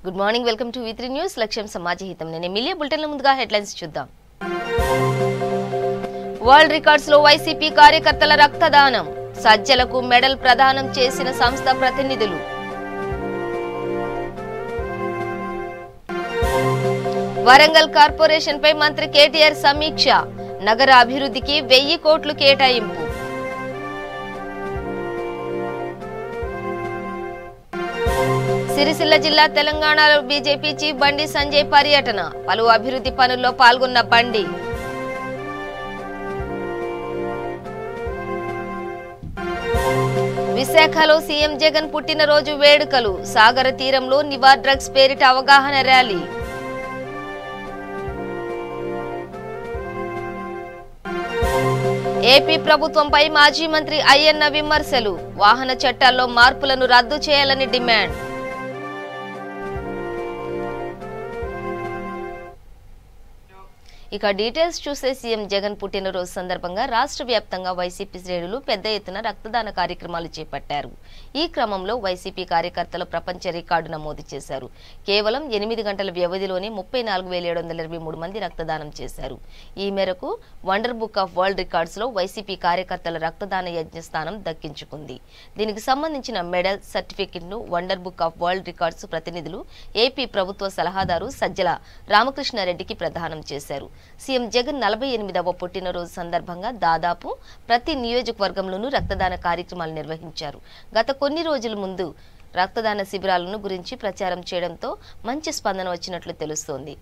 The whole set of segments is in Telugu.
Good morning, welcome to V3 news. లక్ష్యం సమాజహితం. నేను ఎమ్మెల్యే బులెటిన్ల ముందుగా హెడ్లైన్స్ చూద్దాం. వరల్డ్ రికార్డ్స్ లో వైసీపీ కార్యకర్తల రక్తదానం, సజ్జలకు మెడల్ ప్రదానం చేసిన సంస్థ ప్రతినిధులు. వరంగల్ కార్పొరేషన్ పై మంత్రి కేటీఆర్ సమీక్ష, నగర అభివృద్ధికి 1000 కోట్లు కేటాయింపు. సిరిసిల్ల జిల్లా తెలంగాణలో బీజేపీ చీఫ్ బండి సంజయ్ పర్యటన, పలు అభివృద్ధి పనుల్లో పాల్గొన్న బండి. విశాఖలో సీఎం జగన్ పుట్టినరోజు వేడుకలు, సాగర తీరంలో నివార్ డ్రగ్స్ పేరిట అవగాహన ర్యాలీ. ఏపీ ప్రభుత్వంపై మాజీ మంత్రి అయ్యన్న విమర్శలు, వాహన చట్టాల్లో మార్పులను రద్దు చేయాలని డిమాండ్. ఇక డీటెయిల్స్ చూసే సీఎం జగన్ పుట్టినరోజు సందర్భంగా రాష్ట్ర వ్యాప్తంగా వైసీపీ శ్రేణులు పెద్ద ఎత్తున రక్తదాన కార్యక్రమాలు చేపట్టారు. ఈ క్రమంలో వైసీపీ కార్యకర్తలు ప్రపంచ రికార్డు నమోదు చేశారు. కేవలం 8 గంటల వ్యవధిలోనే 34,723 మంది రక్తదానం చేశారు. ఈ మేరకు wonder book of world records లో వైసీపీ కార్యకర్తల రక్తదాన యజ్ఞ స్థానం దక్కించుకుంది. దీనికి సంబంధించిన మెడల్, సర్టిఫికెట్ ను wonder book of world records ప్రతినిధులు ఏపీ ప్రభుత్వ సలహాదారు సజ్జల రామకృష్ణారెడ్డికి ప్రదానం చేశారు. సీఎం జగన్ 48వ పుట్టినరోజు సందర్భంగా దాదాపు ప్రతి నియోజకవర్గంలోనూ రక్తదాన కార్యక్రమాలు నిర్వహించారు. గత కొన్ని రోజుల ముందు రక్తదాన శిబిరాలను గురించి ప్రచారం చేయడంతో మంచి స్పందన వచ్చినట్లు తెలుస్తోంది.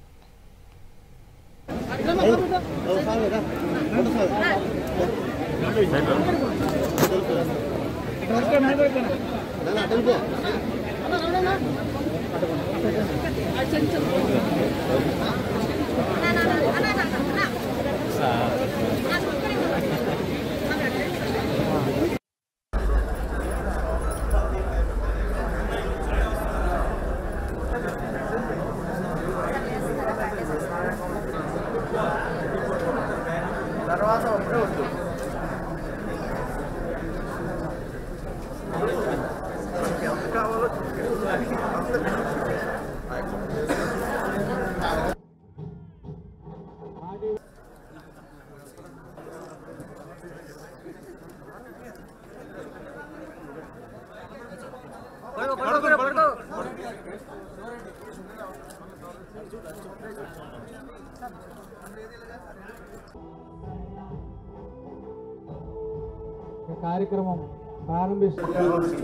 కార్యక్రమం ప్రారంభిస్తుంది.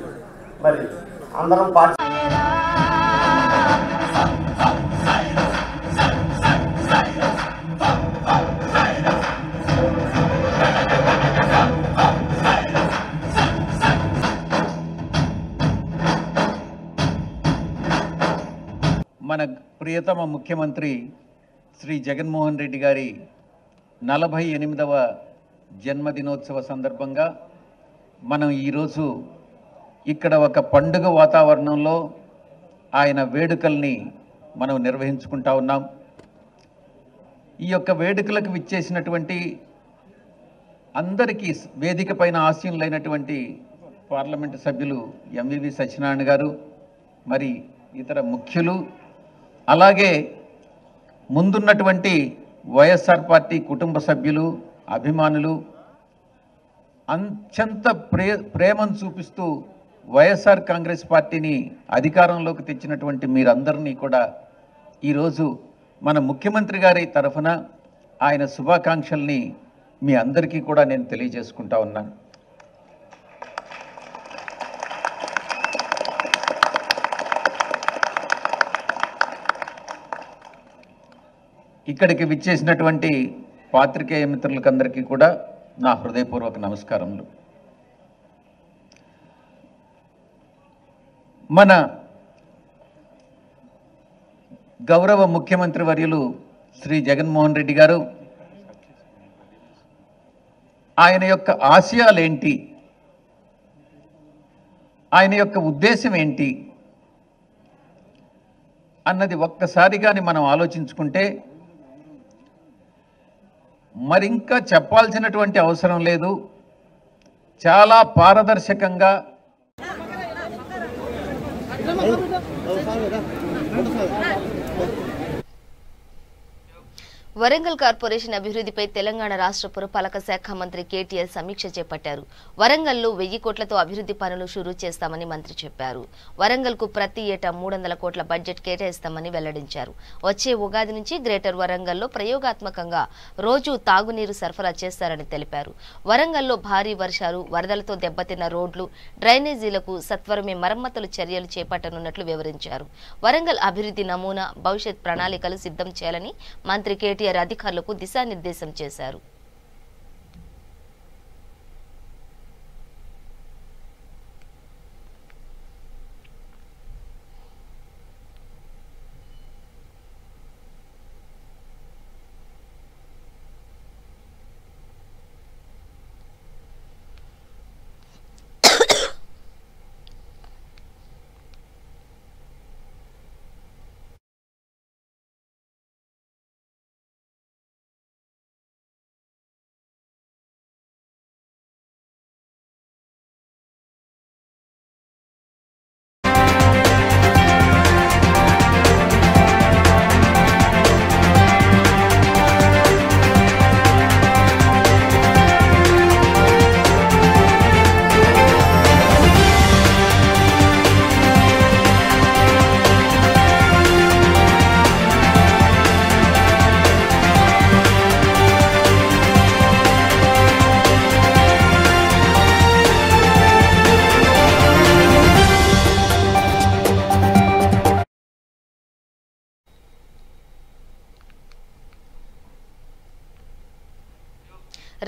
మరి అందరం మన ప్రియతమ ముఖ్యమంత్రి శ్రీ జగన్మోహన్ రెడ్డి గారి 48వ జన్మదినోత్సవ సందర్భంగా మనం ఈరోజు ఇక్కడ ఒక పండుగ వాతావరణంలో ఆయన వేడుకల్ని మనం నిర్వహించుకుంటా ఉన్నాం. ఈ యొక్క వేడుకలకు విచ్చేసినటువంటి అందరికీ వేదిక పైన ఆసీనులైనటువంటి పార్లమెంటు సభ్యులు ఎంవివి సత్యనారాయణ గారు, మరి ఇతర ముఖ్యులు, అలాగే ముందున్నటువంటి వైఎస్ఆర్ పార్టీ కుటుంబ సభ్యులు, అభిమానులు, అత్యంత ప్రేమను చూపిస్తూ వైఎస్ఆర్ కాంగ్రెస్ పార్టీని అధికారంలోకి తెచ్చినటువంటి మీరందరినీ కూడా ఈరోజు మన ముఖ్యమంత్రి గారి తరఫున ఆయన శుభాకాంక్షల్ని మీ అందరికీ కూడా నేను తెలియజేసుకుంటా ఉన్నాను. ఇక్కడికి విచ్చేసినటువంటి పాత్రికేయ మిత్రులకందరికీ కూడా నా హృదయపూర్వక నమస్కారములు. మన గౌరవ ముఖ్యమంత్రి వర్యులు శ్రీ జగన్మోహన్ రెడ్డి గారు ఆయన యొక్క ఆశయాలేంటి, ఆయన యొక్క ఉద్దేశం ఏంటి అన్నది ఒక్కసారిగాని మనం ఆలోచించుకుంటే మరింకా చెప్పాల్సినటువంటి అవసరం లేదు. చాలా పారదర్శకంగా వరంగల్ కార్పొరేషన్ అభివృద్ధిపై తెలంగాణ రాష్ట్ర పురపాలక శాఖ మంత్రి కేటీఆర్ సమీక్ష చేపట్టారు. వరంగల్లో 1000 కోట్లతో అభివృద్ధి పనులు షురూ చేస్తామని మంత్రి చెప్పారు. వరంగల్కు ప్రతి ఏటా 300 కోట్ల బడ్జెట్ కేటాయిస్తామని వెల్లడించారు. వచ్చే ఉగాది నుంచి గ్రేటర్ వరంగల్లో ప్రయోగాత్మకంగా రోజు తాగునీరు సరఫరా చేస్తారని తెలిపారు. వరంగల్లో భారీ వర్షాలు, వరదలతో దెబ్బతిన్న రోడ్లు, డ్రైనేజీలకు సత్వరమే మరమ్మతులు చర్యలు చేపట్టనున్నట్లు వివరించారు. వరంగల్ అభివృద్ధి నమూనా, భవిష్యత్ ప్రణాళికలు సిద్ధం చేయాలని మంత్రి కేటీఆర్ అధికారులకు దిశానిర్దేశం చేశారు.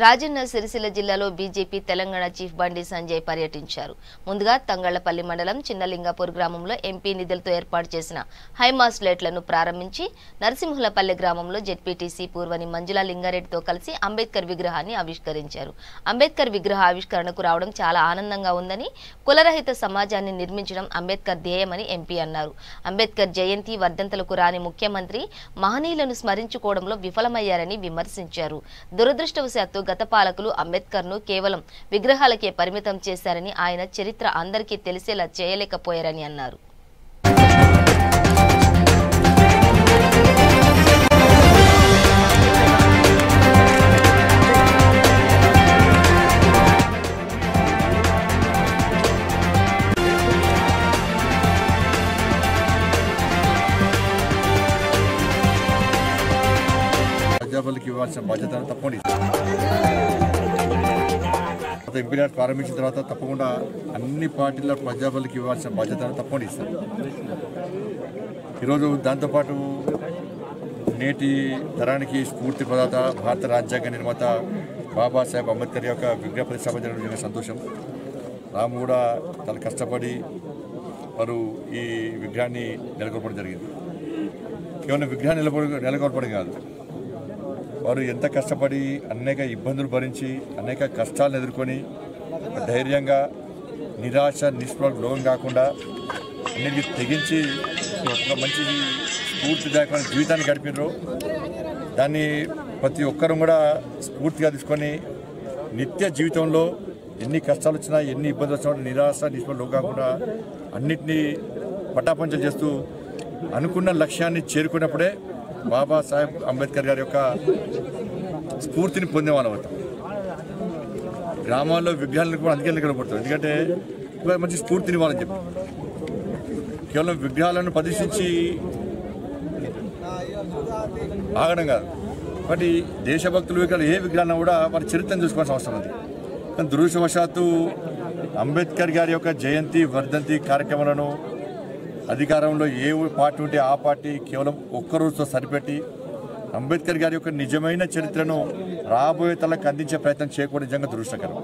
రాజన్న సిరిసిల్ల జిల్లాలో బీజేపీ తెలంగాణ చీఫ్ బండి సంజయ్ పర్యటించారు. ముందుగా తంగళ్లపల్లి మండలం చిన్నలింగాపూర్ గ్రామంలో ఎంపీ నిధులతో ఏర్పాటు చేసిన హైమాస్ లైట్లను ప్రారంభించి నరసింహులపల్లి గ్రామంలో జెడ్పీటీసీ పూర్వని మంజుల లింగారెడ్డితో కలిసి అంబేద్కర్ విగ్రహాన్ని ఆవిష్కరించారు. అంబేద్కర్ విగ్రహ ఆవిష్కరణకు రావడం చాలా ఆనందంగా ఉందని, కులరహిత సమాజాన్ని నిర్మించడం అంబేద్కర్ ధ్యేయమని ఎంపీ అన్నారు. అంబేద్కర్ జయంతి వర్ధంతులకు రాని ముఖ్యమంత్రి మహనీయులను స్మరించుకోవడంలో విఫలమయ్యారని విమర్శించారు. దురదృష్టవశాత్తు గత పాలకులు అంబేద్కర్ను కేవలం విగ్రహాలకే పరిమితం చేశారని, ఆయన చరిత్ర అందరికీ తెలిసేలా చేయలేకపోయారని అన్నారు. ప్రజాబలికి ఇవ్వాల్సిన బాధ్యతను తప్పకుండా ఎంపీఆర్ ప్రారంభించిన తర్వాత తప్పకుండా అన్ని పార్టీల ప్రజాబలికి ఇవ్వాల్సిన బాధ్యతను తప్పకుండా ఇస్తారు. ఈరోజు దాంతోపాటు నేటి తరానికి స్ఫూర్తి ప్రదాత భారత రాజ్యాంగ నిర్మాత బాబాసాహెబ్ అంబేద్కర్ యొక్క విగ్రహ ప్రతిష్టాపన జరగడం సంతోషం. రాము కూడా చాలా కష్టపడి వారు ఈ విగ్రహాన్ని నెలకొల్పడం జరిగింది. కేవలం విగ్రహాన్ని నెలకొల్పడం కాదు, వారు ఎంత కష్టపడి అనేక ఇబ్బందులు భరించి అనేక కష్టాలను ఎదుర్కొని ధైర్యంగా నిరాశ నిస్పృహకు లోన్ కాకుండా అన్నిటికీ తెగించి ఒక మంచి స్ఫూర్తిదాయకమైన జీవితాన్ని గడిపినారు. దాన్ని ప్రతి ఒక్కరూ కూడా స్ఫూర్తిగా తీసుకొని నిత్య జీవితంలో ఎన్ని కష్టాలు వచ్చినా ఎన్ని ఇబ్బందులు వచ్చినా నిరాశ నిస్పృహకు లోన్ కాకుండా అన్నిటినీ పటాపంచలు చేస్తూ అనుకున్న లక్ష్యాన్ని చేరుకున్నప్పుడే బాబాసాహెబ్ అంబేద్కర్ గారి యొక్క స్ఫూర్తిని పొందేవాళ్ళం అవుతాం. గ్రామాల్లో విగ్రహాలను కూడా అందుకే కనబడుతుంది, ఎందుకంటే మంచి స్ఫూర్తిని ఇవ్వాలని చెప్పి కేవలం విగ్రహాలను ప్రదర్శించి ఆగడం కాదు. కాబట్టి దేశభక్తులు విగ్రహాలు ఏ విగ్రహాలను కూడా వారి చరిత్రను చూసుకోవాల్సిన అవసరం ఉంది. కానీ దురదృష్టవశాత్తు అంబేద్కర్ గారి యొక్క జయంతి వర్ధంతి కార్యక్రమాలను అధికారంలో ఏ పార్టీ ఉంటే ఆ పార్టీ కేవలం ఒక్కరోజుతో సరిపెట్టి అంబేద్కర్ గారి యొక్క నిజమైన చరిత్రను రాబోయే తలకు అందించే ప్రయత్నం చేయకూడదు. నిజంగా దురదృష్టకరం.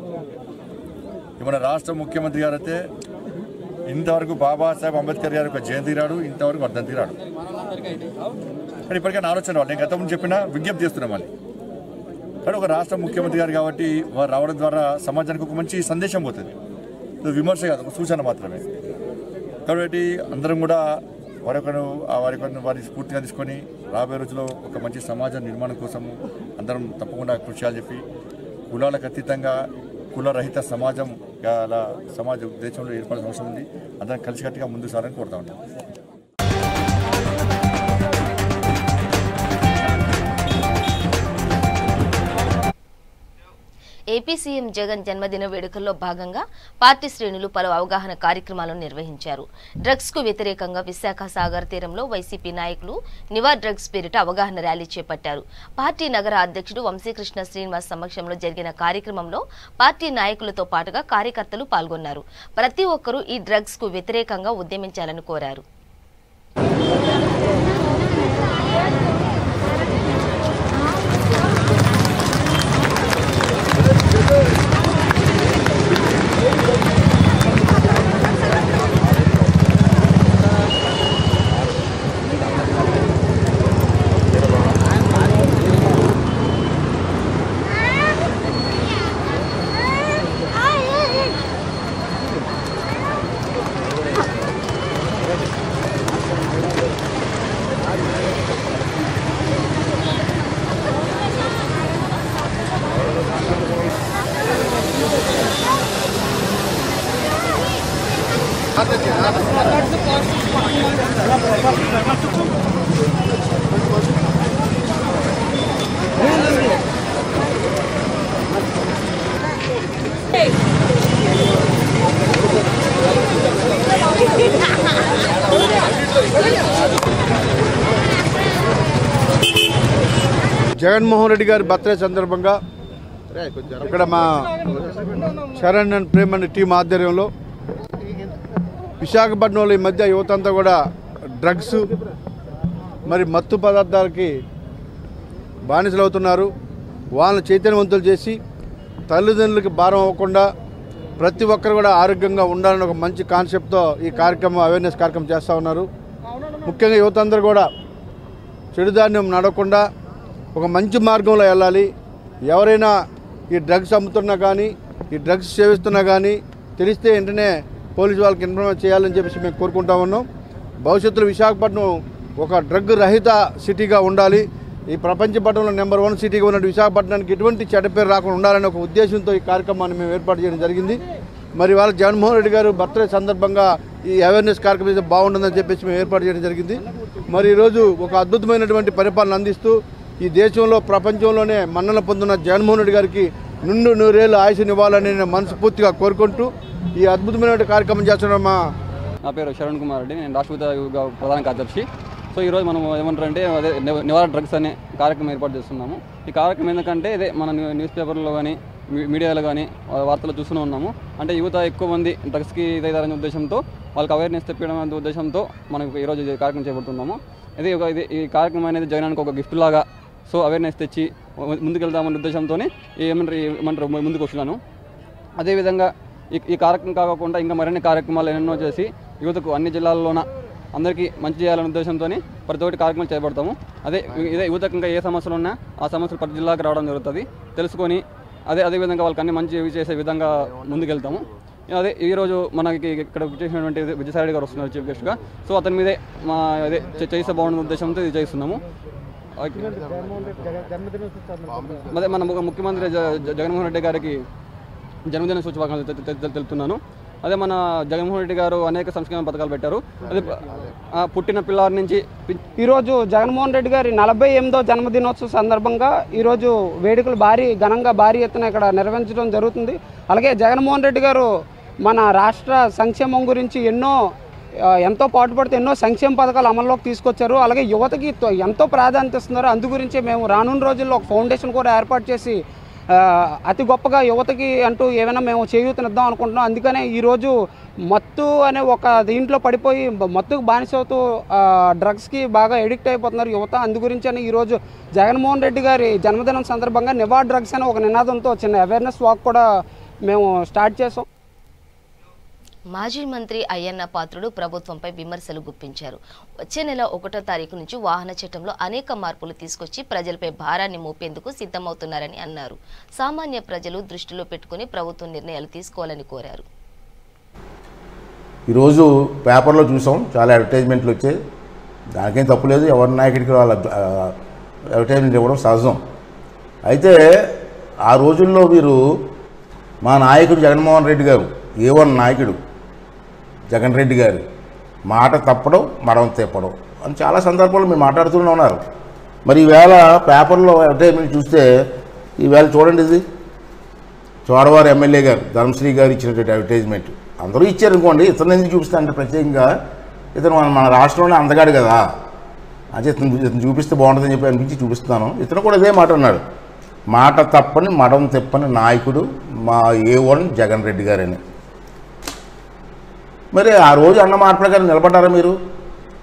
మన రాష్ట్ర ముఖ్యమంత్రి గారు అయితే ఇంతవరకు బాబాసాహెబ్ అంబేద్కర్ గారి యొక్క జయంతి రాడు, ఇంతవరకు వర్ధంతి రాడు. కానీ ఇప్పటికైనా ఆలోచన వాళ్ళు నేను గతంలో చెప్పినా విజ్ఞప్తి చేస్తున్నాం మళ్ళీ. కానీ ఒక రాష్ట్ర ముఖ్యమంత్రి గారు కాబట్టి వారు రావడం ద్వారా సమాజానికి ఒక మంచి సందేశం పోతుంది. విమర్శ కాదు, ఒక సూచన మాత్రమే. కాబట్టి అందరం కూడా వారి స్ఫూర్తిగా తీసుకొని రాబోయే రోజుల్లో ఒక మంచి సమాజ నిర్మాణం కోసం అందరం తప్పకుండా కృషి చేయాలని చెప్పి కులాలకు అతీతంగా కులరహిత సమాజం దేశంలో ఏర్పడాల్సిన అవసరం ఉంది. అందరం కలిసికట్టుగా ముందుకు సాగాలని కోరుతా ఉంటాం. ఏపీ సీఎం జగన్ జన్మదిన వేడుకల్లో భాగంగా పార్టీ శ్రేణులు పలు అవగాహన కార్యక్రమాలను నిర్వహించారు. డ్రగ్స్ కు వ్యతిరేకంగా విశాఖ సాగర్ తీరంలో వైసీపీ నాయకులు నివా డ్రగ్స్ పేరిట అవగాహన ర్యాలీ చేపట్టారు. పార్టీ నగర అధ్యక్షుడు వంశీకృష్ణ శ్రీనివాస్ సమక్షంలో జరిగిన కార్యక్రమంలో పార్టీ నాయకులతో పాటుగా కార్యకర్తలు పాల్గొన్నారు. ప్రతి ఒక్కరూ ఈ డ్రగ్స్ కు వ్యతిరేకంగా ఉద్యమించాలని కోరారు. జగన్మోహన్ రెడ్డి గారి బర్త్డే సందర్భంగా ఇక్కడ మా శరణ్ అండ్ ప్రేమ్ అనే టీం ఆధ్వర్యంలో విశాఖపట్నంలో ఈ మధ్య యువతంతా కూడా డ్రగ్స్ మరి మత్తు పదార్థాలకి బానిసలు అవుతున్నారు. వాళ్ళని చైతన్యవంతులు చేసి తల్లిదండ్రులకి భారం అవ్వకుండా ప్రతి ఒక్కరు కూడా ఆరోగ్యంగా ఉండాలని ఒక మంచి కాన్సెప్ట్తో ఈ కార్యక్రమం అవేర్నెస్ కార్యక్రమం చేస్తూ ఉన్నారు. ముఖ్యంగా యువతందరూ కూడా చెడుదాన్యం నడవకుండా ఒక మంచి మార్గంలో వెళ్ళాలి. ఎవరైనా ఈ డ్రగ్స్ అమ్ముతున్నా కానీ ఈ డ్రగ్స్ సేవిస్తున్నా కానీ తెలిస్తే వెంటనే పోలీసు వాళ్ళకి ఇన్ఫర్మేషన్ చేయాలని చెప్పేసి మేము కోరుకుంటా ఉన్నాం. భవిష్యత్తులో విశాఖపట్నం ఒక డ్రగ్ రహిత సిటీగా ఉండాలి. ఈ ప్రపంచ పట్టణంలో నెంబర్ 1 సిటీగా ఉన్న విశాఖపట్నానికి ఎటువంటి చెడ్డ పేరు రాకుండా ఉండాలనే ఒక ఉద్దేశంతో ఈ కార్యక్రమాన్ని మేము ఏర్పాటు చేయడం జరిగింది. మరి వాళ్ళ జగన్మోహన్ రెడ్డి గారు బర్త్డే సందర్భంగా ఈ అవేర్నెస్ కార్యక్రమం అయితే బాగుంటుందని చెప్పేసి మేము ఏర్పాటు చేయడం జరిగింది. మరి ఈరోజు ఒక అద్భుతమైనటువంటి పరిపాలన అందిస్తూ ఈ దేశంలో ప్రపంచంలోనే మన్నన పొందిన జగన్మోహన్ రెడ్డి గారికి నిండు 100 ఏళ్ళు ఆయుష్నివ్వాలని నేను మనస్ఫూర్తిగా కోరుకుంటూ ఈ అద్భుతమైన కార్యక్రమం చేస్తున్నాం. నా పేరు శరణ్ కుమార్ రెడ్డి, నేను రాష్ట్ర ప్రధాన కార్యదర్శి. సో ఈరోజు మనం ఏమంటారంటే అదే నివారణ డ్రగ్స్ అనే కార్యక్రమం ఏర్పాటు చేస్తున్నాము. ఈ కార్యక్రమం ఎందుకంటే ఇదే మన న్యూస్ పేపర్లో కానీ మీడియాలో కానీ వార్తలు చూస్తూనే ఉన్నాము. అంటే యువత ఎక్కువ మంది డ్రగ్స్కి ఇదైతారనే ఉద్దేశంతో వాళ్ళకి అవేర్నెస్ తెప్పడం అనే ఉద్దేశంతో మనం ఈరోజు ఈ కార్యక్రమం చేపడుతున్నాము. ఈ కార్యక్రమం అనేది జగనానికి ఒక గిఫ్ట్ లాగా సో అవేర్నెస్ తెచ్చి ముందుకెళ్దామనే ఉద్దేశంతో ఏమంటారు ముందుకు వస్తున్నాను. అదేవిధంగా ఈ కార్యక్రమం కాకుండా ఇంకా మరిన్ని కార్యక్రమాలు ఎన్నెన్నో చేసి యువతకు అన్ని జిల్లాల్లోన అందరికీ మంచి చేయాలనే ఉద్దేశంతో ప్రతి ఒక్కటి కార్యక్రమాలు చేపడతాము. ఇదే యువతకు ఇంకా ఏ సమస్యలు ఉన్నా ఆ సమస్యలు ప్రతి జిల్లాకి రావడం జరుగుతుంది. తెలుసుకొని అదేవిధంగా వాళ్ళకి అన్ని మంచి చేసే విధంగా ముందుకెళ్తాము. ఈరోజు మనకి ఇక్కడ చేసినటువంటి విజయసాయి రెడ్డి గారు వస్తున్నారు చీఫ్ గెస్ట్గా. సో అతని మీదే మా చేసే బాగుండే ఉద్దేశంతో ఇది చేస్తున్నాము. అదే మన ముఖ్యమంత్రి జగన్మోహన్ రెడ్డి గారికి జన్మదిన శుభాకాంక్షలు తెలుపుతున్నాను. అదే మన జగన్మోహన్ రెడ్డి గారు అనేక సంక్షేమ పథకాలు పెట్టారు. అదే పుట్టిన పిల్లారి నుంచి ఈరోజు జగన్మోహన్ రెడ్డి గారి 48వ జన్మదినోత్సవ సందర్భంగా ఈరోజు వేడుకలు భారీ ఎత్తున ఇక్కడ నిర్వహించడం జరుగుతుంది. అలాగే జగన్మోహన్ రెడ్డి గారు మన రాష్ట్ర సంక్షేమం గురించి ఎంతో పాటుపడుతూ ఎన్నో సంక్షేమ పథకాలు అమల్లోకి తీసుకొచ్చారు. అలాగే యువతకి ఎంతో ప్రాధాన్యత ఇస్తున్నారు. అందు గురించి మేము రానున్న రోజుల్లో ఒక ఫౌండేషన్ కూడా ఏర్పాటు చేసి అతి గొప్పగా యువతకి అంటూ ఏమైనా మేము చేయూతనిద్దాం అనుకుంటున్నాం. అందుకనే ఈరోజు మత్తు అనే ఒక దీంట్లో పడిపోయి మత్తుకు బానిసవుతూ డ్రగ్స్కి బాగా ఎడిక్ట్ అయిపోతున్నారు యువత. అందు గురించి అని ఈరోజు జగన్మోహన్ రెడ్డి గారి జన్మదినం సందర్భంగా నివా డ్రగ్స్ అనే ఒక నినాదంతో చిన్న అవేర్నెస్ వాక్ కూడా మేము స్టార్ట్ చేసాం. మాజీ మంత్రి అయ్యన్న పాత్రుడు ప్రభుత్వంపై విమర్శలు గుప్పించారు. వచ్చే నెల 1వ తారీఖు నుంచి వాహన చట్టంలో అనేక మార్పులు తీసుకొచ్చి ప్రజలపై భారాన్ని మోపేందుకు సిద్ధమవుతున్నారని అన్నారు. సామాన్య ప్రజలు దృష్టిలో పెట్టుకుని ప్రభుత్వం నిర్ణయాలు తీసుకోవాలని కోరారు. ఈరోజు పేపర్లో చూసాం, చాలా అడ్వర్టైజ్మెంట్లు వచ్చాయి. దానికేం తప్పులేదు, ఎవరి నాయకుడికి వాళ్ళ అడ్వర్టైజ్మెంట్ ఇవ్వడం సహజం. అయితే ఆ రోజుల్లో వీరు మా నాయకుడు జగన్మోహన్ రెడ్డి గారు A1 నాయకుడు జగన్ రెడ్డి గారు మాట తప్పడం మడం తెప్పడం అని చాలా సందర్భాల్లో మీరు మాట్లాడుతూనే ఉన్నారు. మరి ఈవేళ పేపర్లో అడ్వర్టైజ్మెంట్ చూస్తే ఈవేళ చూడండి, ఇది చోడవారి ఎమ్మెల్యే గారు ధర్మశ్రీ గారు ఇచ్చినటువంటి అడ్వర్టైజ్మెంట్ అందరూ ఇచ్చారనుకోండి, ఇతను ఎందుకు చూపిస్తా అంటే ప్రత్యేకంగా ఇతను మన రాష్ట్రంలోనే అందగాడు కదా, అంటే ఇతను చూపిస్తే బాగుంటుందని చెప్పి అనిపించి చూపిస్తున్నాను. ఇతను కూడా ఇదే మాట అన్నాడు, మాట తప్పని మడం తెప్పని నాయకుడు మా A1 జగన్ రెడ్డి గారని. మరి ఆ రోజు అన్న మాట ప్రకారం నిలబడ్డారా మీరు?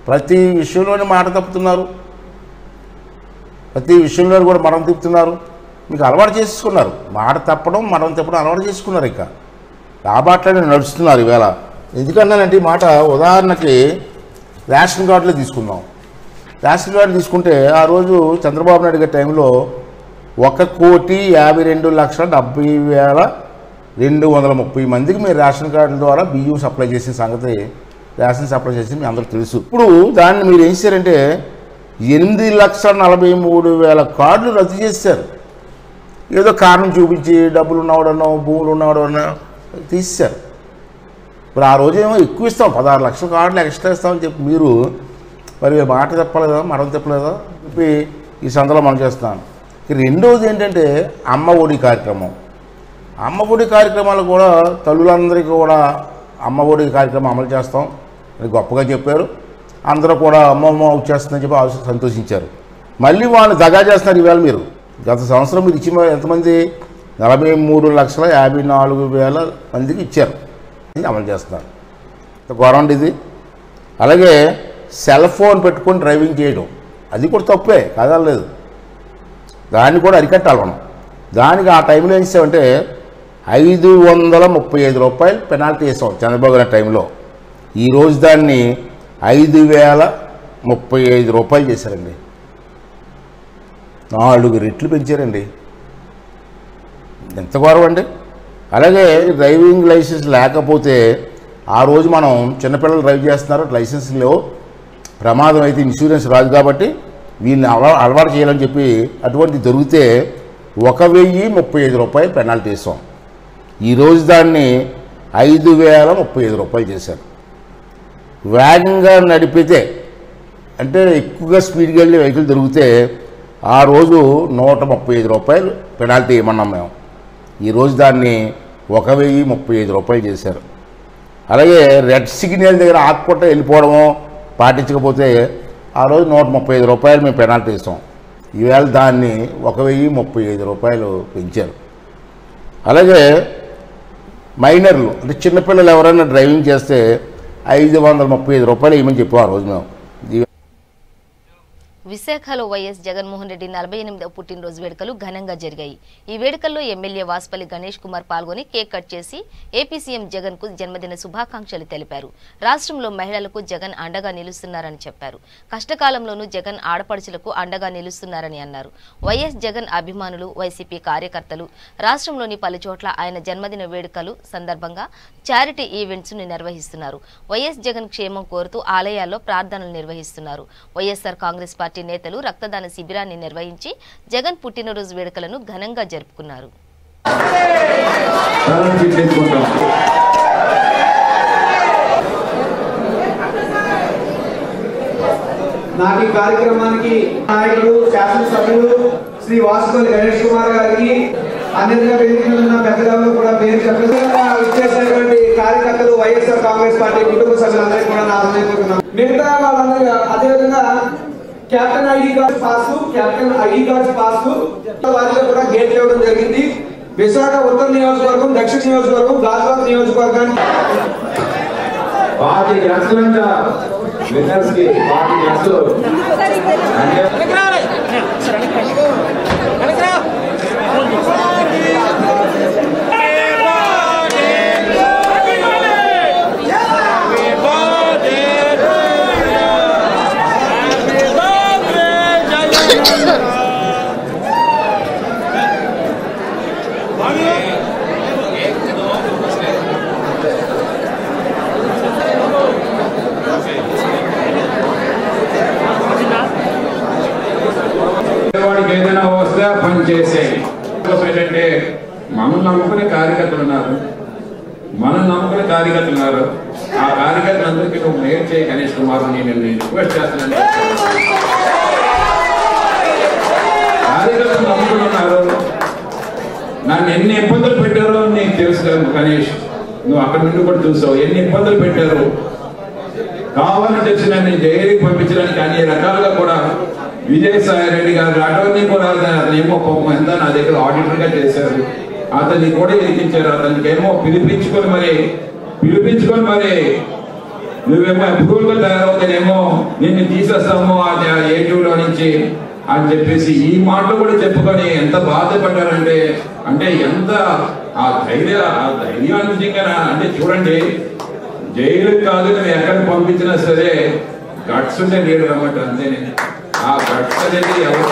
ప్రతి విషయంలోనే మాట తప్పుతున్నారు, ప్రతి విషయంలో కూడా మడం తిప్పుతున్నారు. మీకు అలవాటు చేసుకున్నారు, మాట తప్పడం మడం తిప్పడం అలవాటు చేసుకున్నారు. ఇక ఆ బాటలోనే నడుస్తున్నారు ఈవేళ. ఎందుకన్నానంటే ఈ మాట ఉదాహరణకి రేషన్ కార్డులో తీసుకుందాం. రేషన్ కార్డు తీసుకుంటే ఆ రోజు చంద్రబాబు నాయుడు గారి టైంలో 1,52,70,230 మందికి మీరు రేషన్ కార్డుల ద్వారా బియ్యం సప్లై చేసిన సంగతి, రేషన్ సప్లై చేసి మీ అందరికీ తెలుసు. ఇప్పుడు దాన్ని మీరు ఏం చేశారంటే 8,43,000 కార్డులు రద్దు చేశారు. ఏదో కారణం చూపించి డబ్బులు ఉన్నవాడనో భూములు ఉన్నవాడనో తీసేశారు. ఇప్పుడు ఆ రోజు ఏమో ఎక్కువ ఇస్తాం, 16 లక్షల కార్డులు ఎక్స్ట్రా ఇస్తామని చెప్పి మీరు మరి మాట చెప్పలేదా, మడం చెప్పలేదా చెప్పి ఈ సందర్భంలో మనం చేస్తున్నాను. రెండవది ఏంటంటే అమ్మ ఒడి కార్యక్రమం. అమ్మ ఒడి కార్యక్రమాలు కూడా తల్లులందరికీ కూడా అమ్మ ఒడి కార్యక్రమం అమలు చేస్తాం అని గొప్పగా చెప్పారు. అందరూ కూడా అమ్మమ్మ వచ్చేస్తుందని చెప్పి సంతోషించారు. మళ్ళీ వాళ్ళు దగా చేస్తున్నారు ఈవేళ. మీరు గత సంవత్సరం మీరు ఇచ్చిన ఎంతమంది 43,54,000 మందికి ఇచ్చారు, అమలు చేస్తున్నారు. గవర్నమెంట్ ఇది. అలాగే సెల్ ఫోన్ పెట్టుకొని డ్రైవింగ్ చేయడం అది కూడా తప్పే కాదలేదు, దాన్ని కూడా అరికట్టాలి మనం. దానికి ఆ టైంలో ఏం చేసామంటే 535 రూపాయలు పెనాల్టీ వేసాం చంద్రబాబు గారి టైంలో. ఈరోజు దాన్ని 5,035 రూపాయలు చేశారండి. 4 రెట్లు పెంచారండి. ఎంత గౌరవం అండి. అలాగే డ్రైవింగ్ లైసెన్స్ లేకపోతే ఆ రోజు మనం చిన్నపిల్లలు డ్రైవ్ చేస్తున్నారు, లైసెన్స్ లేవు, ప్రమాదం అయితే ఇన్సూరెన్స్ రాదు కాబట్టి వీళ్ళని అలవాటు చేయాలని చెప్పి అటువంటి దొరికితే 1,035 రూపాయలు పెనాల్టీ వేసాం. ఈరోజు దాన్ని 5,035 రూపాయలు చేశారు. వేగంగా నడిపితే అంటే ఎక్కువగా స్పీడ్కి వెళ్ళి వెహికల్ దొరికితే ఆ రోజు 135 రూపాయలు పెనాల్టీ ఇవ్వమన్నాం మేము. ఈరోజు దాన్ని 1,035 రూపాయలు చేశారు. అలాగే రెడ్ సిగ్నల్ దగ్గర ఆకుపట్ట వెళ్ళిపోవడమో పాటించకపోతే ఆ రోజు 135 రూపాయలు మేము పెనాల్టీ ఇస్తాం. ఈవేళ దాన్ని 1,035 రూపాయలు పెంచారు. అలాగే మైనర్లు అంటే చిన్నపిల్లలు ఎవరైనా డ్రైవింగ్ చేస్తే 535 రూపాయలు ఇవ్వమని చెప్పాం ఆ రోజు మేము. విశాఖలో వైఎస్ జగన్మోహన్ రెడ్డి 48వ పుట్టినరోజు వేడుకలు ఘనంగా జరిగాయి. ఈ వేడుకల్లో ఎమ్మెల్యే వాసుపల్లి గణేష్ కుమార్ పాల్గొని కేక్ కట్ చేసి ఏపీ సీఎం జగన్ కు జన్మదిన శుభాకాంక్షలు తెలిపారు. రాష్ట్రంలో మహిళలకు జగన్ అండగా నిలుస్తున్నారని చెప్పారు. కష్టకాలంలోనూ జగన్ ఆడపడుచులకు అండగా నిలుస్తున్నారని అన్నారు. వైఎస్ జగన్ అభిమానులు, వైసీపీ కార్యకర్తలు రాష్ట్రంలోని పలుచోట్ల ఆయన జన్మదిన వేడుకలు సందర్భంగా చారిటీ ఈవెంట్స్ ను నిర్వహిస్తున్నారు. వైఎస్ జగన్ క్షేమం కోరుతూ ఆలయాల్లో ప్రార్థనలు నిర్వహిస్తున్నారు. వైఎస్ఆర్ కాంగ్రెస్ పార్టీ నేతలు రక్తదాన శిబిరాన్ని నిర్వహించి జగన్ పుట్టినరోజు వేడుకలను ఘనంగా జరుపుకున్నారు. నాటి కార్యక్రమానికి నాయకులు, శాసనసభ్యులు శ్రీ వాసుపల్లి గణేష్ కుమార్ గారికి, అన్నింటిగా వేదికలున్న పెద్దలు కూడా పేరు చెప్పగా ఇచ్చేసినటువంటి కార్యకర్తలు, వైఎస్ఆర్ కాంగ్రెస్ పార్టీ కుటుంబ సభ్యులందరికీ కూడా నా హృదయపూర్వక మిగతా వాళ్ళందరూ అదేవిధంగా కెప్టెన్ ఐడి కార్డ్ పాస్ వారిలో కూడా గేట్ ఇవ్వడం జరిగింది. విశాఖ ఉత్తర నియోజకవర్గం, దక్షిణ నియోజకవర్గం, గాజువాక నియోజకవర్గానికి పార్టీ గ్రస్తులంతా విన్నర్స్ కి పార్టీ గ్రస్తులు ఏదైనా వస్తే పని చేసే ఏంటంటే మనం నమ్ముకునే కార్యకర్తలు ఉన్నారు, ఆ కార్యకర్తలందరికీ నువ్వు మేలు చేయి గణేష్ కుమార్ అని నేను రిక్వెస్ట్ చేస్తున్నాను. కార్యకర్తలు నమ్ముకున్నారు, నన్ను ఎన్ని ఇబ్బందులు పెట్టారో తెలుసు గణేష్, నువ్వు అక్కడ నుండి కూడా చూసావు ఎన్ని ఇబ్బందులు పెట్టారు. కావాలని తెలిసిన జైలుకి పంపించడానికి అన్ని రకాలుగా కూడా విజయసాయి రెడ్డి గారు అటర్నీ కూడా అతను ఏమో ఎంత నా దగ్గర ఆడిటర్ గా చేశారు, అతన్ని కూడా ఎదిగించారు. అతనికి ఏమో పిలిపించుకొని మరి నువ్వేమో అప్రూవల్ గా తయారవుతానేమో నిన్ను తీసేస్తామో అది ఏటీలో నుంచి అని చెప్పేసి ఈ మాటలు కూడా చెప్పుకొని ఎంత బాధపడ్డారంటే, అంటే ఎంత ఆ ధైర్యాన్ని నిజంగా అంటే చూడండి, జైలుకి కాదు నువ్వు ఎక్కడికి పంపించినా సరే గట్స్ ఉంటే లీడర్ అన్నమాట. అంతే ఆ గట్స్ అనేది ఎవరో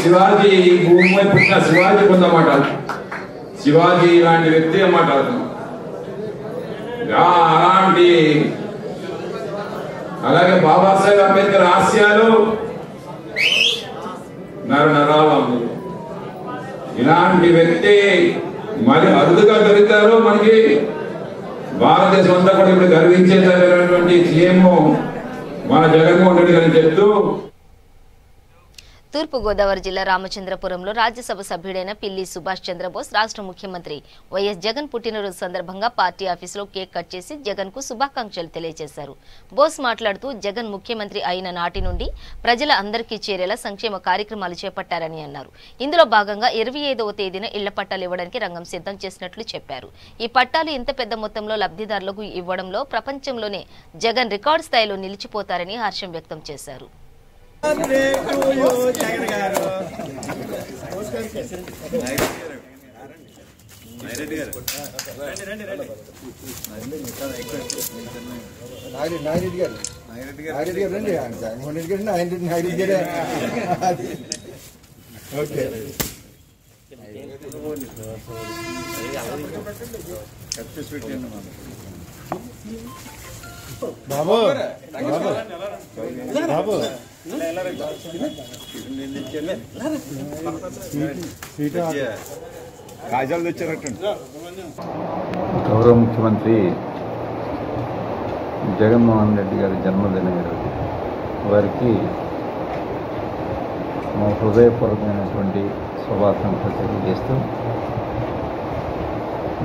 శివాజీ భూమి పుట్టిన శివాజీకి ఉందన్నమాట. శివాజీ ఇలాంటి వ్యక్తి అన్నమాట అతను. అలాంటి అలాగే బాబాసాహెబ్ అంబేద్కర్ ఆశయాలు నరాలు ఇలాంటి వ్యక్తి మరి అరుదుగా దొరుకుతారు మనకి. భారతదేశం అంతా కూడా ఇప్పుడు గర్వించేటటువంటి సీఎం మన జగన్మోహన్ రెడ్డి గారిని చెప్తూ తూర్పుగోదావరి జిల్లా రామచంద్రపురంలో రాజ్యసభ సభ్యుడైన పిల్లి సుభాష్ చంద్రబోస్ రాష్ట్ర ముఖ్యమంత్రి వైఎస్ జగన్ పుట్టినరోజు సందర్భంగా పార్టీ ఆఫీసులో కేక్ కట్ చేసి జగన్ కు శుభాకాంక్షలు తెలియజేశారు. బోస్ మాట్లాడుతూ జగన్ ముఖ్యమంత్రి అయిన నాటి నుండి ప్రజల అందరికీ చేరేలా సంక్షేమ కార్యక్రమాలు చేపట్టారని అన్నారు. ఇందులో భాగంగా 25వ తేదీన ఇళ్ల పట్టాలు ఇవ్వడానికి రంగం సిద్ధం చేసినట్లు చెప్పారు. ఈ పట్టాలు ఇంత పెద్ద మొత్తంలో లబ్ధిదారులకు ఇవ్వడంలో ప్రపంచంలోనే జగన్ రికార్డు స్థాయిలో నిలిచిపోతారని హర్షం వ్యక్తం చేశారు. బాబు బాబు గౌరవ ముఖ్యమంత్రి జగన్మోహన్ రెడ్డి గారి జన్మదినం ఈరోజు. వారికి మా హృదయపూర్వకమైనటువంటి శుభాకాంక్షలు తెలియజేస్తూ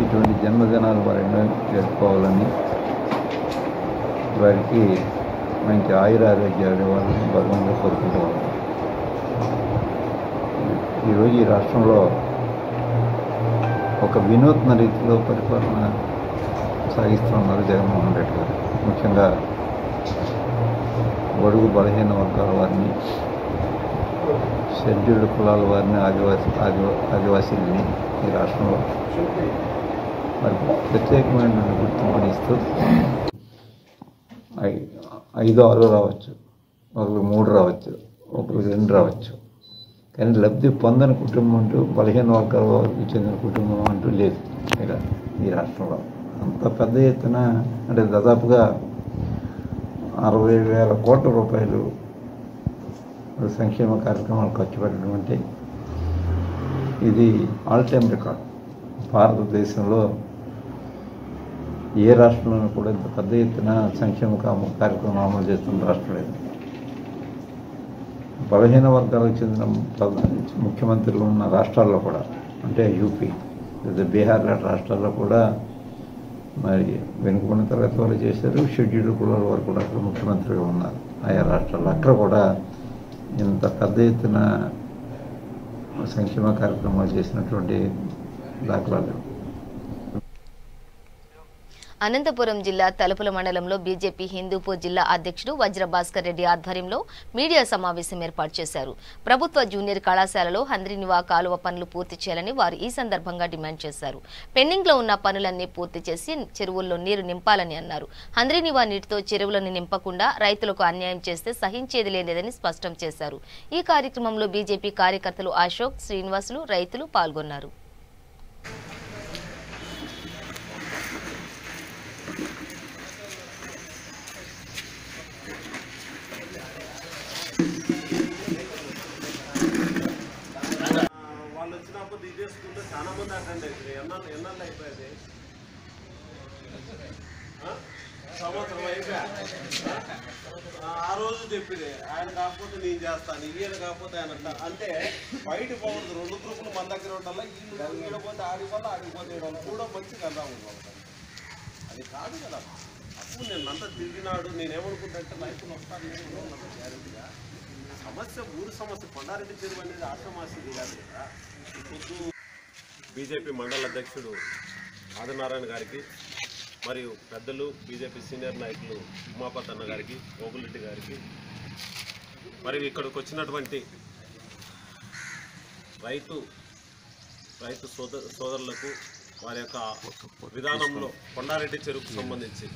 ఇటువంటి జన్మదినాలు వారిని జరుపుకోవాలని, వారికి మంచి ఆయురారోగ్యాలు ఇవ్వాలని భగవంతుడు కోరుకుంటున్నాను. ఈరోజు ఈ రాష్ట్రంలో ఒక వినూత్న రీతిలో పరిపాలన సాగిస్తున్నారు జగన్మోహన్ రెడ్డి గారు. ముఖ్యంగా బడుగు బలహీన వర్గాల వారిని, షెడ్యూల్డ్ కులాల వారిని, ఆదివాసీలని ఈ రాష్ట్రంలో వారికి ప్రత్యేకమైన గుర్తింపుని ఇస్తూ 5, 6 రావచ్చు, ఒకరికి 3 రావచ్చు, ఒకరికి 2 రావచ్చు, కానీ లబ్ధి పొందని కుటుంబం అంటూ బలహీన వర్గాల వారికి చెందిన కుటుంబం అంటూ లేదు ఈ రాష్ట్రంలో. అంత పెద్ద ఎత్తున అంటే దాదాపుగా 60,000 కోట్ల రూపాయలు సంక్షేమ కార్యక్రమాలు ఖర్చు పెట్టడం అంటే ఇది ఆల్ టైమ్ రికార్డ్. భారతదేశంలో ఏ రాష్ట్రంలోనూ కూడా ఇంత పెద్ద ఎత్తున సంక్షేమ కార్యక్రమం అమలు చేస్తున్న రాష్ట్రం లేదు. బలహీన వర్గాలకు చెందిన ముఖ్యమంత్రులు ఉన్న రాష్ట్రాల్లో కూడా, అంటే యూపీ లేదా బీహార్ లాంటి రాష్ట్రాల్లో కూడా మరి వెనుకబడిన తరగతి వారు చేశారు, షెడ్యూల్డ్ కులాల వారు కూడా అక్కడ ముఖ్యమంత్రిగా ఉన్నారు ఆయా రాష్ట్రాల్లో. అక్కడ కూడా ఇంత పెద్ద ఎత్తున సంక్షేమ కార్యక్రమాలు చేసినటువంటి దాఖలాలు. అనంతపురం జిల్లా తలుపుల మండలంలో బీజేపీ హిందూపూర్ జిల్లా అధ్యక్షుడు వజ్ర భాస్కర్ రెడ్డి ఆధ్వర్యంలో మీడియా సమావేశం ఏర్పాటు చేశారు. ప్రభుత్వ జూనియర్ కళాశాలలో హంద్రీనివా కాలువ పనులు పూర్తి చేయాలని వారు ఈ సందర్భంగా డిమాండ్ చేశారు. పెండింగ్ లో ఉన్న పనులన్నీ పూర్తి చేసి చెరువుల్లో నీరు నింపాలని అన్నారు. హంద్రీనివా నీటితో చెరువులను నింపకుండా రైతులకు అన్యాయం చేస్తే సహించేది లేదని స్పష్టం చేశారు. ఈ కార్యక్రమంలో బీజేపీ కార్యకర్తలు అశోక్, శ్రీనివాసులు, రైతులు పాల్గొన్నారు. చాలా మంది అటెండ్ అవుతుంది. ఎన్నాళ్ళు అయిపోయింది? సంవత్సరం అయిపోయా. రోజు చెప్పిరే ఆయన కాకపోతే నేను చేస్తాను, ఈయన కాకపోతే ఆయన అంటే బయట పోకూడదు. 2 గ్రూపులు మన దగ్గర ఉండాలి. వీళ్ళు పోతే ఆడిపోతే ఆడిపోతే కూడా మంచి కదా ఉండాలి. అది కాదు కదా. అప్పుడు నేను అంతా తిరిగినాడు. నేనేమనుకుంటే రైతులు వస్తాను గ్యారెంటీగా. సమస్య ఊరు సమస్య కొండారెడ్డి చెరువు అనేది ఆశ్రమాసిది కాదు కదా. ఇప్పుడు బీజేపీ మండల అధ్యక్షుడు ఆదినారాయణ గారికి మరియు పెద్దలు బీజేపీ సీనియర్ నాయకులు ఉమాపతి అన్న గారికి, గోగులరెడ్డి గారికి, మరియు ఇక్కడికి వచ్చినటువంటి రైతు సోదరులకు వారి యొక్క విధానంలో కొండారెడ్డి చెరువుకు సంబంధించి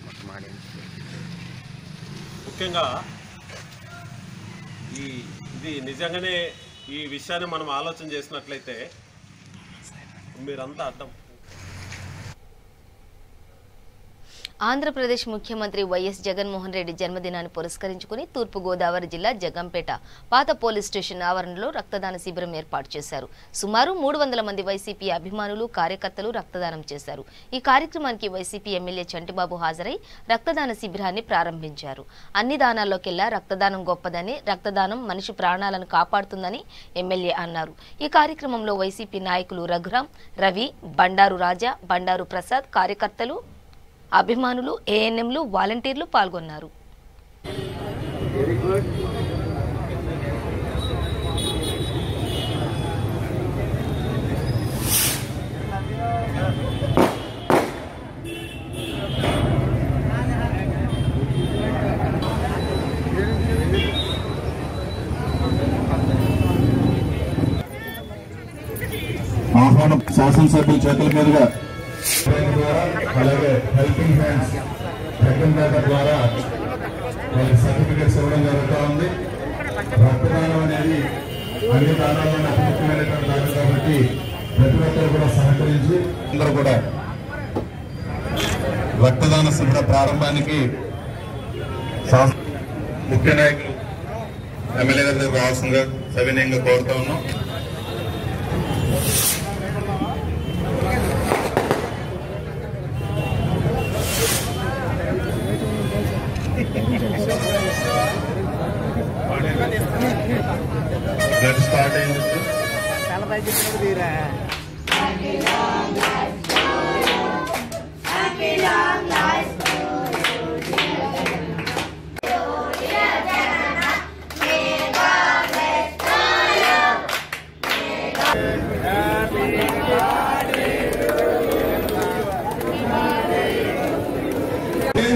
ముఖ్యంగా ఇది నిజంగానే ఈ విషయాన్ని మనం ఆలోచన చేసినట్లయితే మీరంతా అర్థం. ఆంధ్రప్రదేశ్ ముఖ్యమంత్రి వైఎస్ జగన్మోహన్ రెడ్డి జన్మదినాన్ని పురస్కరించుకుని తూర్పు గోదావరి జిల్లా జగంపేట పాత పోలీస్ స్టేషన్ ఆవరణలో రక్తదాన శిబిరం ఏర్పాటు చేశారు. సుమారు 300 మంది వైసీపీ అభిమానులు, కార్యకర్తలు రక్తదానం చేశారు. ఈ కార్యక్రమానికి వైసీపీ ఎమ్మెల్యే చంటిబాబు హాజరై రక్తదాన శిబిరాన్ని ప్రారంభించారు. అన్ని దానాల్లోకెల్లా రక్తదానం గొప్పదని, రక్తదానం మనిషి ప్రాణాలను కాపాడుతుందని ఎమ్మెల్యే అన్నారు. ఈ కార్యక్రమంలో వైసీపీ నాయకులు రఘురాం, రవి, బండారు రాజా, బండారు ప్రసాద్, కార్యకర్తలు, అభిమానులు, ఏఎన్ఎంలు, వాలంటీర్లు పాల్గొన్నారు. ఆహ్వానం శాసనసభ్యుల చేతుల మీదుగా అలాగే హెల్పింగ్ హ్యాండ్స్ జగన్పేట ద్వారా వాళ్ళకి సర్టిఫికేట్స్ ఇవ్వడం జరుగుతూ ఉంది. రక్తదానం అనేది అన్ని దానాల్లో ముఖ్యమైనటువంటి దానం కాబట్టి ప్రతి ఒక్కరు కూడా సహకరించి అందరూ కూడా రక్తదాన శిబిర ప్రారంభానికి ముఖ్య నాయకులు ఎమ్మెల్యే గారి దగ్గర రావాల్సిందిగా సవినయంగా కోరుతా ఉన్నాం. స్టార్ట్ అయింది.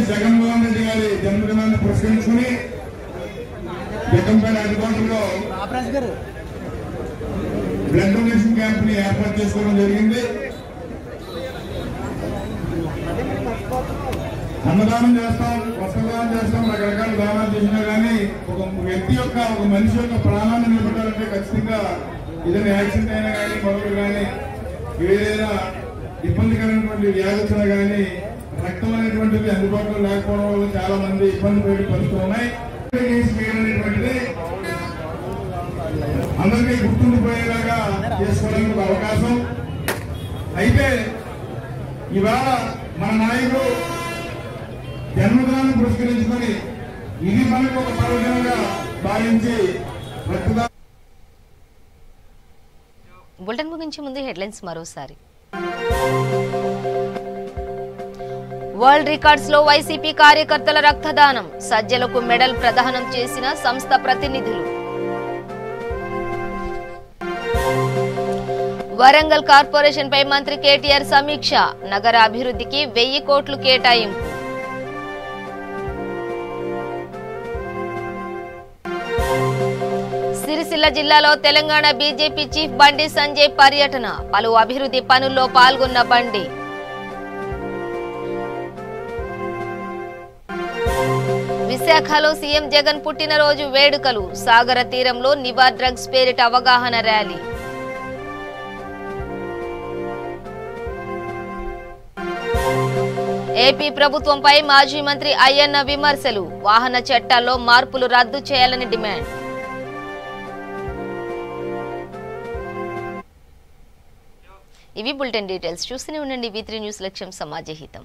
జగన్మోహన్ రెడ్డి గారి జన్మదినాన్ని పురస్కరించుకుని జగంపేట అధికారుల్లో బ్లడ్ డొనేషన్ క్యాంప్ ని ఏర్పాటు చేసుకోవడం జరిగింది. అన్నదానం చేస్తాం, వస్త్రదానం చేస్తాం, రకరకాల దానాలు చేసినా కానీ ఒక వ్యక్తి యొక్క, ఒక మనిషి యొక్క ప్రాణాన్ని నిలబెట్టాలంటే ఖచ్చితంగా ఏదైనా యాక్సిడెంట్ అయినా కానీ, మరొకరు కానీ ఏదైనా ఇబ్బందికరమైనటువంటి వ్యాధి వచ్చినా కానీ రక్తం అనేటువంటిది అందుబాటులో లేకపోవడం వల్ల చాలా మంది ఇబ్బంది పడే పరిస్థితులు ఉన్నాయి. అనేటువంటిది అందరికీ గుర్తుండిపోయేలాగా చేసుకోవడానికి ఒక అవకాశం. అయితే ఇవాళ మన నాయకుడు జన్మదినాన్ని పురస్కరించుకొని ఇది మనకు ఒక పర్వదినంగా భావించి రక్తదానం. బులెటిన్ ముగించే ముందు హెడ్లైన్స్ మరోసారి. వరల్డ్ రికార్డ్స్ లో వైసీపీ కార్యకర్తల రక్తదానం, సజ్జలకు మెడల్ ప్రదానం చేసిన సంస్థ ప్రతినిధులు. వరంగల్ కార్పొరేషన్ పై మంత్రి కేటీఆర్ సమీక్ష, నగర అభివృద్ధికి 1000 కోట్లు కేటాయింపు. సిరిసిల్ల జిల్లాలో తెలంగాణ బీజేపీ చీఫ్ బండి సంజయ్ పర్యటన, పలు అభివృద్ధి పనుల్లో పాల్గొన్న బండి. విశాఖలో సీఎం జగన్ పుట్టినరోజు వేడుకలు, సాగర తీరంలో నివా డ్రగ్స్ పేరిట అవగాహన ర్యాలీ. ఏపీ ప్రభుత్వంపై మాజీ మంత్రి అయ్యన్న విమర్శలు, వాహన చట్టాల్లో మార్పులు రద్దు చేయాలని డిమాండ్. ఇవి బులెటిన్ డీటెయిల్స్. చూస్తూనే ఉండండి V3 న్యూస్, లక్ష్యం సమాజ హితం.